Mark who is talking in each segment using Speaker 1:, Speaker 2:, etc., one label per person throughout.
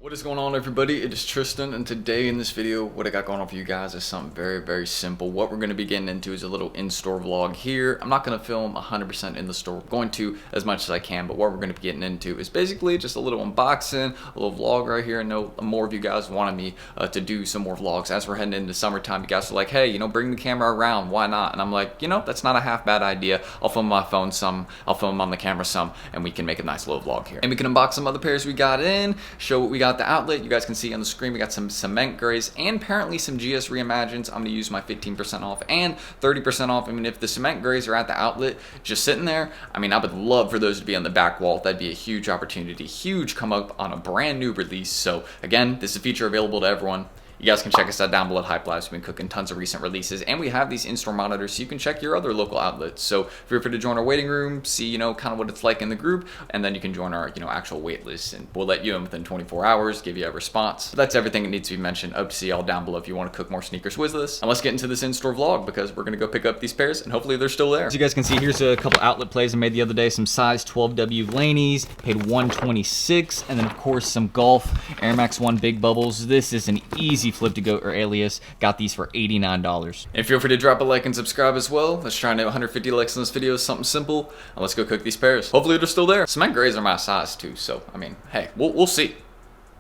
Speaker 1: What is going on, everybody? It is Tristan, and today in this video what I got going on for you guys is something very simple. What we're going to be getting into is a little in-store vlog here. I'm not going to film 100% in the store. I'm going to as much as I can, but what we're going to be getting into is basically just a little unboxing, a little vlog right here. I know more of you guys wanted me to do some more vlogs. As we're heading into summertime, you guys are like, hey, bring the camera around, why not? And I'm like, that's not a half bad idea. I'll film my phone some, I'll film on the camera some, and we can make a nice little vlog here. And we can unbox some other pairs we got in, show what we got at the outlet. You guys can see on the screen we got some cement grays and apparently some GS Reimagines. I'm gonna use my 15% off and 30% off. I mean, if the cement grays are at the outlet just sitting there, I mean, I would love for those to be on the back wall. That'd be a huge opportunity, huge come up on a brand new release. So again, this is a feature available to everyone. You guys can check us out down below at Hype Labs. We've been cooking tons of recent releases, and we have these in-store monitors so you can check your other local outlets. So feel free to join our waiting room, see kind of what it's like in the group, and then you can join our actual wait list, and we'll let you in within 24 hours, give you a response. So that's everything that needs to be mentioned. Up to see y'all down below if you want to cook more sneakers with us. And let's get into this in-store vlog because we're gonna go pick up these pairs, and hopefully they're still there. As you guys can see, here's a couple outlet plays I made the other day. Some size 12W Laney's, paid $126, and then of course some Golf Air Max 1 Big Bubbles. This is an easy flip to go or alias. Got these for $89. And feel free to drop a like and subscribe as well. Let's try and hit 150 likes on this video. Something simple, and let's go cook these pairs. Hopefully they're still there. Cement grays are my size too, so I mean, hey, we'll see.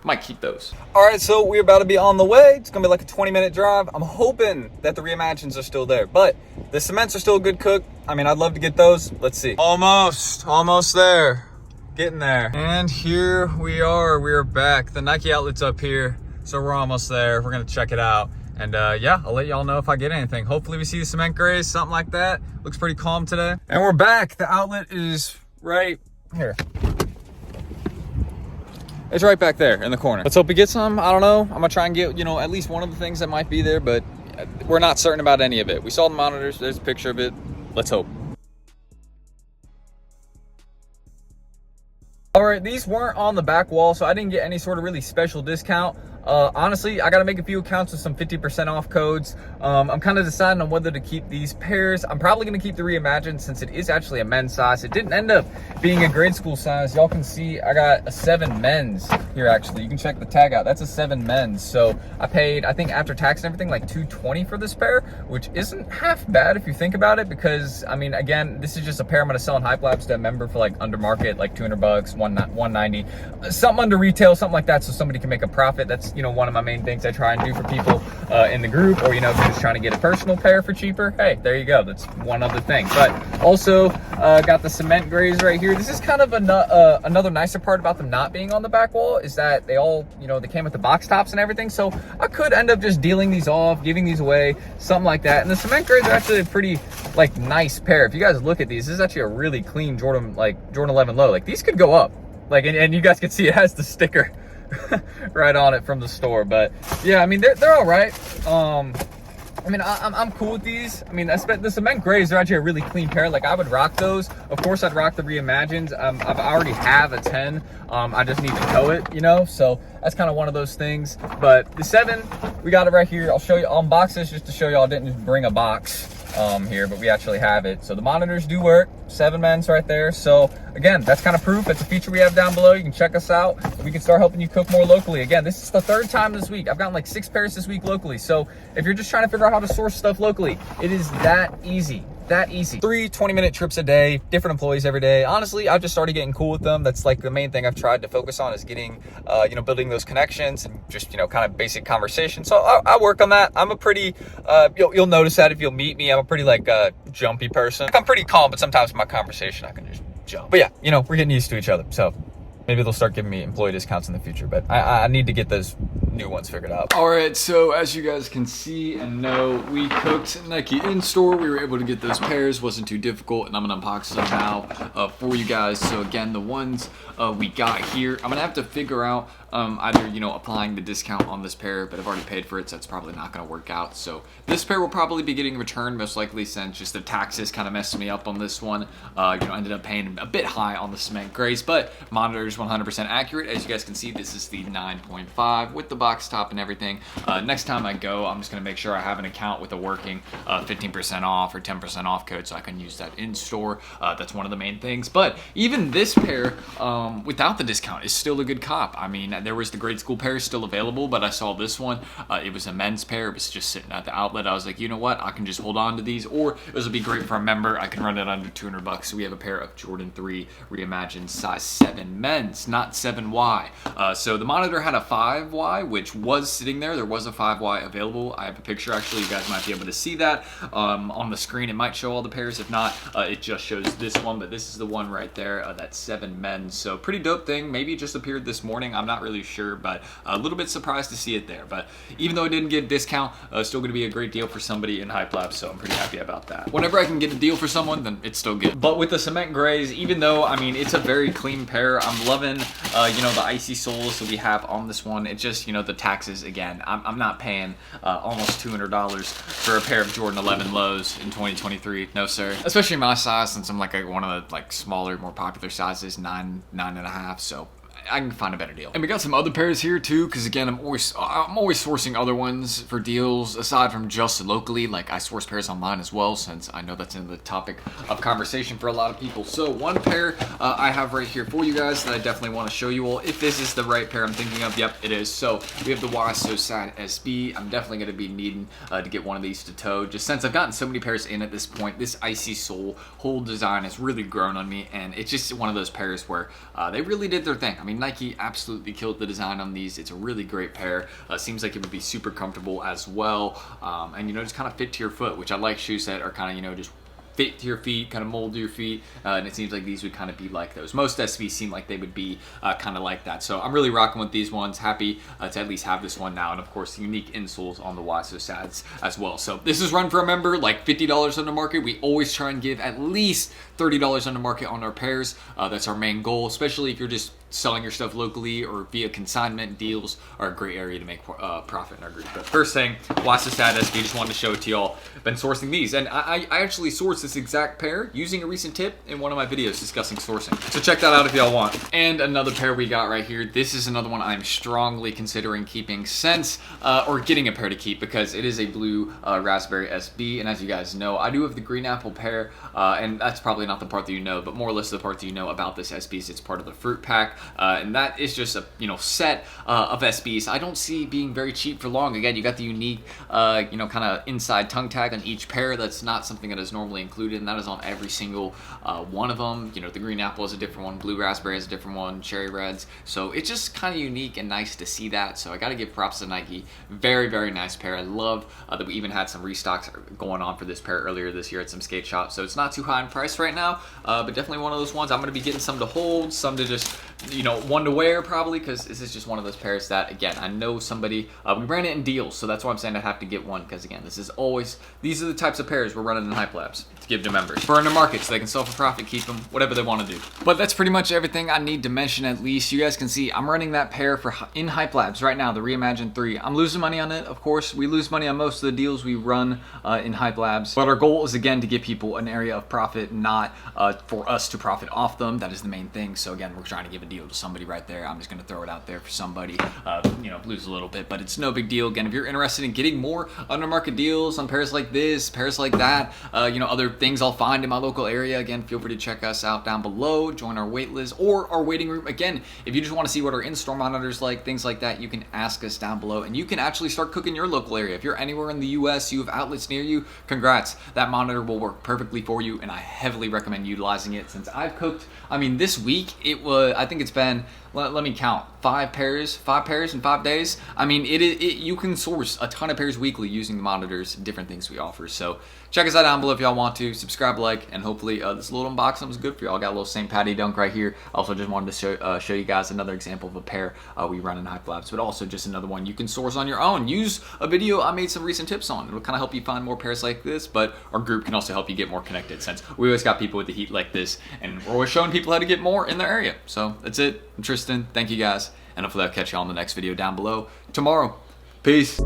Speaker 1: Might keep those. All right, so we're about to be on the way. It's gonna be like a 20-minute drive. I'm hoping that the Reimagines are still there, but the cements are still a good cook. I mean, I'd love to get those. Let's see. Almost there. Getting there. And here we are. We're back. The Nike outlet's up here. So we're almost there. We're gonna check it out. And yeah, I'll let y'all know if I get anything. Hopefully we see the cement grays, something like that. Looks pretty calm today. And we're back. The outlet is right here. It's right back there in the corner. Let's hope we get some. I don't know. I'm gonna try and get, at least one of the things that might be there, but we're not certain about any of it. We saw the monitors. There's a picture of it. Let's hope. All right, these weren't on the back wall, so I didn't get any sort of really special discount. Honestly, I got to make a few accounts with some 50% off codes. I'm kind of deciding on whether to keep these pairs. I'm probably going to keep the Reimagined since it is actually a men's size. It didn't end up being a grade school size. Y'all can see I got a 7 men's here, actually. You can check the tag out. That's a 7 men's. So I paid, I think after tax and everything, like $220 for this pair, which isn't half bad if you think about it, because, I mean, again, this is just a pair I'm going to sell in Hype Labs to a member for like under market, like $200, $190, something under retail, something like that, so somebody can make a profit. That's one of my main things I try and do for people in the group, or if you're just trying to get a personal pair for cheaper, hey, there you go. That's one other thing. But also got the cement grays right here. This is kind of another nicer part about them not being on the back wall, is that they all, they came with the box tops and everything, so I could end up just dealing these off, giving these away, something like that. And the cement grays are actually a pretty nice pair. If you guys look at these, this is actually a really clean Jordan 11 low. These could go up, and you guys can see it has the sticker right on it from the store. But yeah, I mean, they're all right. I mean, I'm cool with these. I mean, the cement grays are actually a really clean pair. I would rock those. Of course, I'd rock the Reimagined. I've already have a 10. I just need to tow it, so that's kind of one of those things. But the 7, we got it right here. I'll show you, I'll unbox this just to show y'all I didn't just bring a box here, but we actually have it. So the monitors do work. 7 men's right there. So again, that's kind of proof. It's a feature we have down below. You can check us out. We can start helping you cook more locally. Again, this is the 3rd time this week. I've gotten 6 pairs this week locally. So if you're just trying to figure out how to source stuff locally, it is that easy. That easy. 3 20-minute trips a day, different employees every day. Honestly, I've just started getting cool with them. That's the main thing I've tried to focus on, is getting, building those connections and just, kind of basic conversation. So I work on that. I'm a pretty, you'll notice that if you'll meet me, I'm a pretty jumpy person. I'm pretty calm, but sometimes in my conversation I can just jump. But yeah, we're getting used to each other. So maybe they'll start giving me employee discounts in the future, but I need to get those new ones figured out. All right, so as you guys can see and know, we cooked Nike in-store. We were able to get those pairs. Wasn't too difficult, and I'm gonna unbox them now for you guys. So again, the ones we got here, I'm gonna have to figure out either applying the discount on this pair, but I've already paid for it, so it's probably not gonna work out. So this pair will probably be getting returned most likely, since just the taxes kind of messed me up on this one. Ended up paying a bit high on the cement grays, but monitors 100% accurate. As you guys can see, this is the 9.5 with the box top and everything. Next time I go, I'm just gonna make sure I have an account with a working 15% off or 10% off code, so I can use that in store. That's one of the main things. But even this pair, without the discount, is still a good cop. I mean, there was the grade school pair still available, but I saw this one. It was a men's pair. It was just sitting at the outlet. I was like, you know what? I can just hold on to these, or this would be great for a member. I can run it under $200. So we have a pair of Jordan 3 Reimagined size 7 men's, not 7Y. So the monitor had a 5Y, which was sitting there. There was a 5Y available. I have a picture, actually. You guys might be able to see that on the screen. It might show all the pairs. If not, it just shows this one, but this is the one right there, that 7 men's. So pretty dope thing. Maybe it just appeared this morning. I'm not really sure, but a little bit surprised to see it there. But even though I didn't get a discount, still going to be a great deal for somebody in Hype Labs, so I'm pretty happy about that. Whenever I can get a deal for someone, then it's still good. But with the cement grays, even though, I mean, it's a very clean pair, I'm loving, you know, the icy soles that we have on this one. It's just, you know, the taxes, again, I'm not paying almost $200 for a pair of Jordan 11 lows in 2023. No, sir. Especially my size, since I'm like one of the like smaller, more popular sizes, 9.5. So I can find a better deal. And we got some other pairs here too, because again, I'm always sourcing other ones for deals aside from just locally. Like I source pairs online as well, since I know that's in the topic of conversation for a lot of people. So one pair I have right here for you guys that I definitely want to show you all. If this is the right pair I'm thinking of, yep, it is. So we have the Why So Sad SB. I'm definitely going to be needing to get one of these to tow, just since I've gotten so many pairs in at this point. This icy sole whole design has really grown on me, and it's just one of those pairs where they really did their thing. I mean, Nike absolutely killed the design on these. It's a really great pair. Seems like it would be super comfortable as well, and you know, just kind of fit to your foot, which I like shoes that are kind of, you know, just fit to your feet, kind of mold to your feet, and it seems like these would kind of be like those. Most SBs seem like they would be kind of like that. So I'm really rocking with these ones. Happy to at least have this one now, and of course the unique insoles on the Why So Sads as well. So this is run for a member, like $50 on the market. We always try and give at least $30 on the market on our pairs. That's our main goal, especially if you're just selling your stuff locally or via consignment. Deals are a great area to make profit in our group. But first thing, Why So Sad SB, just wanted to show it to y'all. Been sourcing these, and I actually sourced this exact pair using a recent tip in one of my videos discussing sourcing. So check that out if y'all want. And another pair we got right here. This is another one I'm strongly considering keeping since, or getting a pair to keep, because it is a blue raspberry SB. And as you guys know, I do have the green apple pair, and that's probably not the part that you know, but more or less the part that you know about this SB is it's part of the fruit pack. And that is just a, you know, set of SBs I don't see being very cheap for long. Again, you got the unique, you know, kind of inside tongue tag on each pair. That's not something that is normally included, and that is on every single one of them. You know, the green apple is a different one, blue raspberry is a different one, cherry reds. So it's just kind of unique and nice to see that. So I got to give props to Nike. Very, very nice pair. I love that we even had some restocks going on for this pair earlier this year at some skate shops. So it's not too high in price right now, but definitely one of those ones I'm going to be getting some to hold, some to just, you know, one to wear probably, because this is just one of those pairs that, again, I know somebody, we ran it in deals, so that's why I'm saying I have to get one, because again, these are the types of pairs we're running in Hype Labs to give to members. Burn the market so they can sell for profit, keep them, whatever they want to do. But that's pretty much everything I need to mention. At least you guys can see I'm running that pair in Hype Labs right now, the Reimagined 3. I'm losing money on it, of course. We lose money on most of the deals we run in Hype Labs, but our goal is, again, to give people an area of profit, not for us to profit off them. That is the main thing. So again, we're trying to give a deal to somebody right there. I'm just going to throw it out there for somebody, you know, lose a little bit, but it's no big deal. Again, if you're interested in getting more under market deals on pairs like this, pairs like that, you know, other things I'll find in my local area, again, feel free to check us out down below, join our wait list or our waiting room. Again, if you just want to see what our in-store monitors like, things like that, you can ask us down below, and you can actually start cooking your local area. If you're anywhere in the US, you have outlets near you, congrats. That monitor will work perfectly for you, and I heavily recommend utilizing it. Since I've cooked, I mean, this week, I think it's been, let me count, 5 pairs in 5 days. I mean, you can source a ton of pairs weekly using the monitors, different things we offer. So check us out down below if y'all want to. Subscribe, like, and hopefully this little unboxing was good for y'all. Got a little St. Patty dunk right here. Also just wanted to show you guys another example of a pair we run in Hype Labs, but also just another one you can source on your own. Use a video I made some recent tips on. It'll kind of help you find more pairs like this, but our group can also help you get more connected, since we always got people with the heat like this, and we're always showing people how to get more in their area. So that's it. I'm Tristan. Thank you guys, and hopefully I'll catch you all in the next video down below tomorrow. Peace.